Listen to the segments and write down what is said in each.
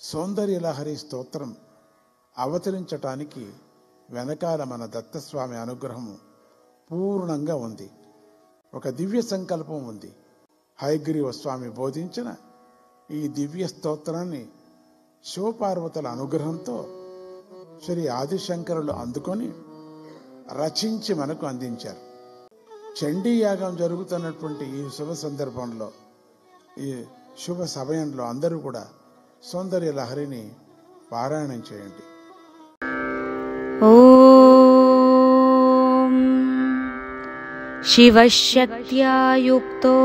సౌందర్యలహరి స్తోత్రం అవతరించటానికి వెనకాల మన దత్తస్వామి అనుగ్రహం పూర్ణంగా ఉంది. ఒక దివ్య సంకల్పం ఉంది. హయగ్రీవ స్వామి బోధించిన ఈ దివ్య స్తోత్రాన్ని శివపార్వతుల అనుగ్రహంతో శ్రీ ఆదిశంకరులు అందుకొని రచించి మనకు అందించారు. చండీ యాగం జరుగుతున్నటువంటి ఈ శుభ సందర్భంలో, ఈ శుభ సమయంలో అందరూ కూడా సౌందర్య లహరిని పారాయణం చేయండి. ఓం శివశక్త్యా యుక్తో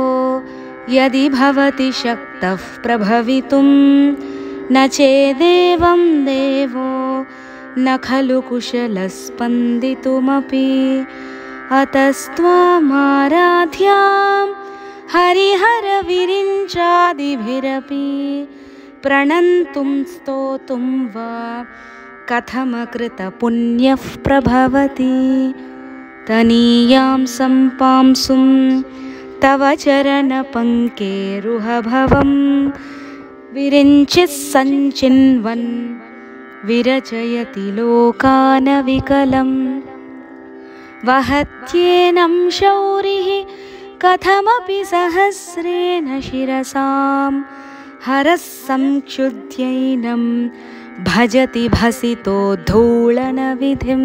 యది భవతి శక్తః ప్రభవితుం న చేదేవం దేవో న ఖలు కుశలః స్పందితుమపి అతస్త్వామారాధ్యాం హరిహర విరించాదిభిరపి ప్రణంతుం స్తోతుం వా కథమకృత పుణ్యః ప్రభవతి తనీయాం సంపాంసుం తవ చరణ పంకేరుహభవం విరించిః సంచిన్వన్ విరచయతి లోకాన వికలం వహత్యేనం శౌరిః కథమపి సహస్రేణ శిరసాం హరః సంక్షుధ్యైనం భజతి భసితో ధూళన విధిం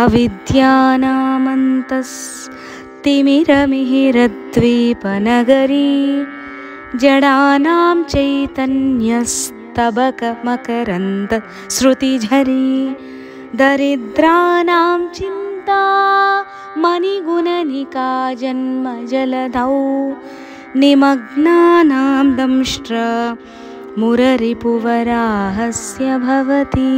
అవిద్యానామంతస్తిమిరమిహిరద్వీపనగరీ జడానాం చైతన్యస్తబకమకరంద శృతిఝరీ దరిద్రానాం చింతామణిగుణనికా జన్మజలధౌ నిమగ్నానాం దంష్ట్ర మురరిపువరాహస్య భవతి.